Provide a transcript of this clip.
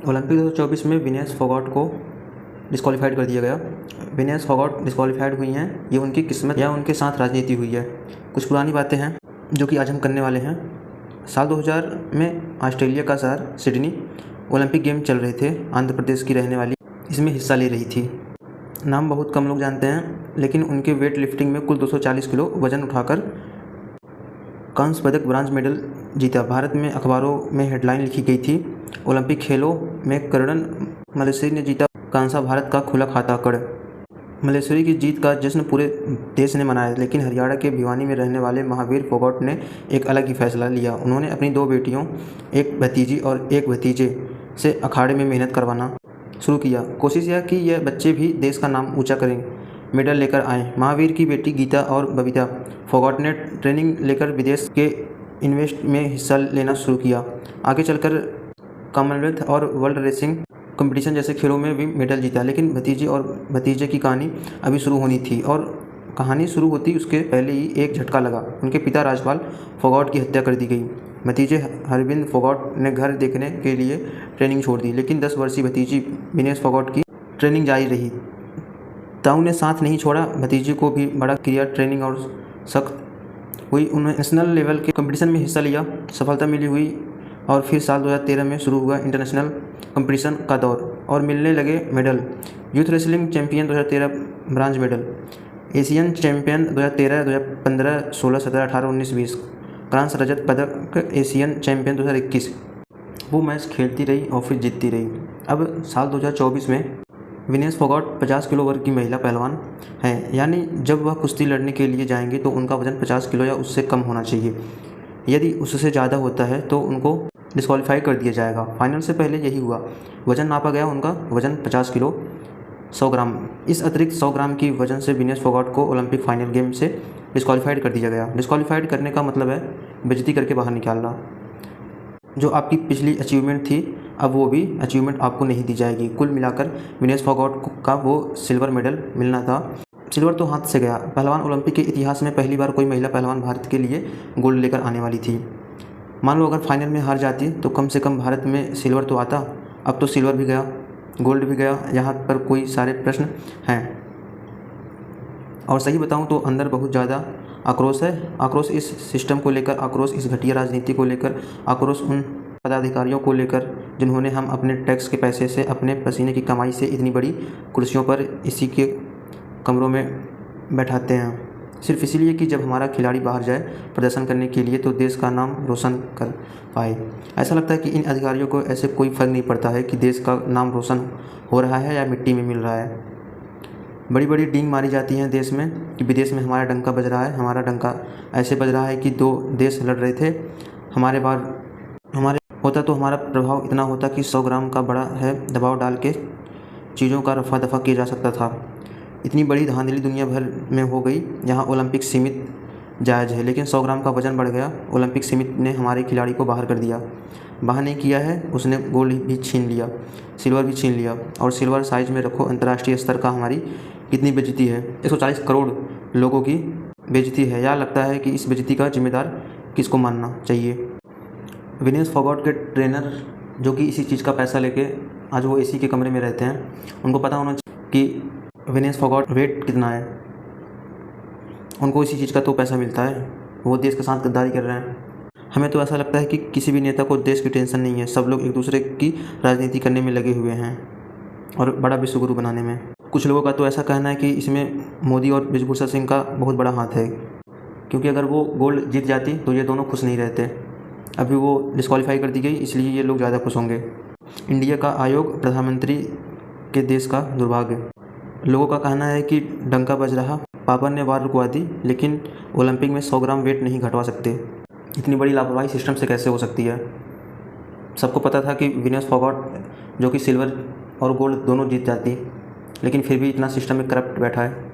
Olympic 2024 में विनेश फोगाट को disqualified कर दिया गया। विनेश फोगाट डिस्क्वालीफाइड हुई हैं, ये उनकी किस्मत या उनके साथ राजनीति हुई है। कुछ पुरानी बातें हैं जो कि आज हम करने वाले हैं। साल 2000 में ऑस्ट्रेलिया का शहर सिडनी ओलंपिक गेम चल रहे थे। आंध्र प्रदेश की रहने वाली इसमें हिस्सा ले रही थी। नाम बहुत कम लोग जानते हैं, लेकिन उनके वेट लिफ्टिंग में कुल 240 किलो वजन उठाकर कांस्य पदक ब्रांज मेडल जीता। भारत में अखबारों में हेडलाइन लिखी गई थी, ओलंपिक खेलों में कर्णन मल्लेश्वरी ने जीता कांसा, भारत का खुला खाता कड़। मल्लेश्वरी की जीत का जश्न पूरे देश ने मनाया, लेकिन हरियाणा के भिवानी में रहने वाले महावीर फोगाट ने एक अलग ही फैसला लिया। उन्होंने अपनी 2 बेटियों, एक भतीजी और एक भतीजे से अखाड़े में मेहनत करवाना शुरू किया। कोशिश यह कि यह बच्चे भी देश का नाम ऊंचा करें, मेडल लेकर आएँ। महावीर की बेटी गीता और बबीता फोगाट ने ट्रेनिंग लेकर विदेश के इवेंट्स में हिस्सा लेना शुरू किया। आगे चलकर कॉमनवेल्थ और वर्ल्ड रेसिंग कंपटीशन जैसे खेलों में भी मेडल जीता। लेकिन भतीजी और भतीजे की कहानी अभी शुरू होनी थी, और कहानी शुरू होती उसके पहले ही एक झटका लगा। उनके पिता राजपाल फोगाट की हत्या कर दी गई। भतीजे हरविंद फोगाट ने घर देखने के लिए ट्रेनिंग छोड़ दी, लेकिन 10 वर्षीय भतीजी विनेश फोगाट की ट्रेनिंग जारी रही। ताऊ ने साथ नहीं छोड़ा, भतीजे को भी बड़ा किया। ट्रेनिंग और सख्त हुई। उन्होंने नेशनल लेवल के कंपटीशन में हिस्सा लिया, सफलता मिली हुई, और फिर साल 2013 में शुरू हुआ इंटरनेशनल कंपटीशन का दौर और मिलने लगे medal. Youth wrestling champion 2013 bronze medal, Asian champion 2013, 2015, 16, 17, 18, 19, 20, कांस्य रजत पदक, एशियन चैंपियन 2021। वो मैच खेलती रही और फिर जीतती रही। अब साल 2024 में विनेश फोगाट 50 किलो वर्ग की महिला पहलवान हैं, यानी जब वह कुश्ती लड़ने के लिए जाएंगे तो उनका वजन 50 किलो या उससे कम होना चाहिए। यदि उससे ज़्यादा होता है तो उनको डिस्क्वालीफाई कर दिया जाएगा। फाइनल से पहले यही हुआ। वजन नापा गया, उनका वजन 50 किलो 100 ग्राम। इस अतिरिक्त 100 ग्राम की वजन से विनेश फोगाट को ओलंपिक फाइनल गेम से डिस्क्वालीफाइड कर दिया गया। डिस्क्वालीफाइड करने का मतलब है बेइज्जती करके बाहर निकालना। जो आपकी पिछली अचीवमेंट थी, अब वो भी अचीवमेंट आपको नहीं दी जाएगी। कुल मिलाकर विनेश फोगाट का वो सिल्वर मेडल मिलना था, सिल्वर तो हाथ से गया। पहलवान ओलंपिक के इतिहास में पहली बार कोई महिला पहलवान भारत के लिए गोल्ड लेकर आने वाली थी। मान लो अगर फाइनल में हार जाती तो कम से कम भारत में सिल्वर तो आता। अब तो सिल्वर भी गया, गोल्ड भी गया। यहाँ पर कोई सारे प्रश्न हैं, और सही बताऊँ तो अंदर बहुत ज़्यादा आक्रोश है। आक्रोश इस सिस्टम को लेकर, आक्रोश इस घटिया राजनीति को लेकर, आक्रोश उन पदाधिकारियों को लेकर जिन्होंने हम अपने टैक्स के पैसे से, अपने पसीने की कमाई से इतनी बड़ी कुर्सियों पर इसी के कमरों में बैठाते हैं, सिर्फ इसीलिए कि जब हमारा खिलाड़ी बाहर जाए प्रदर्शन करने के लिए तो देश का नाम रोशन कर पाए। ऐसा लगता है कि इन अधिकारियों को ऐसे कोई फ़र्क नहीं पड़ता है कि देश का नाम रोशन हो रहा है या मिट्टी में मिल रहा है। बड़ी बड़ी डींग मारी जाती हैं देश में कि विदेश में हमारा डंका बज रहा है। हमारा डंका ऐसे बज रहा है कि 2 देश लड़ रहे थे, हमारे होता तो हमारा प्रभाव इतना होता कि 100 ग्राम का बड़ा है दबाव डाल के चीज़ों का रफा दफा किया जा सकता था। इतनी बड़ी धांधली दुनिया भर में हो गई। यहाँ ओलंपिक सीमित जायज़ है, लेकिन 100 ग्राम का वजन बढ़ गया। ओलंपिक सीमित ने हमारे खिलाड़ी को बाहर कर दिया। बाहर नहीं किया है, उसने गोल्ड भी छीन लिया, सिल्वर भी छीन लिया। और सिल्वर साइज में रखो, अंतर्राष्ट्रीय स्तर का हमारी कितनी बेइज्जती है। 140 करोड़ लोगों की बेइज्जती है। या लगता है कि इस बेइज्जती का जिम्मेदार किसको मानना चाहिए। विनेश फोगाट के ट्रेनर जो कि इसी चीज़ का पैसा लेके आज वो एसी के कमरे में रहते हैं, उनको पता होना चाहिए कि विनेश फोगाट वेट कितना है। उनको इसी चीज़ का तो पैसा मिलता है, वो देश के साथ गद्दारी कर रहे हैं। हमें तो ऐसा लगता है कि किसी भी नेता को देश की टेंशन नहीं है। सब लोग एक दूसरे की राजनीति करने में लगे हुए हैं और बड़ा विश्वगुरु बनाने में। कुछ लोगों का तो ऐसा कहना है कि इसमें मोदी और ब्रिजभूषण सिंह का बहुत बड़ा हाथ है, क्योंकि अगर वो गोल्ड जीत जाती तो ये दोनों खुश नहीं रहते। अभी वो डिस्क्वालीफाई कर दी गई, इसलिए ये लोग ज़्यादा खुश होंगे। इंडिया का आयोग, प्रधानमंत्री के देश का दुर्भाग्य। लोगों का कहना है कि डंका बज रहा, पापा ने वार रुकवा दी, लेकिन ओलंपिक में 100 ग्राम वेट नहीं घटवा सकते। इतनी बड़ी लापरवाही सिस्टम से कैसे हो सकती है। सबको पता था कि विनेश फोगाट जो कि सिल्वर और गोल्ड दोनों जीत जाती, लेकिन फिर भी इतना सिस्टम में करप्ट बैठा है।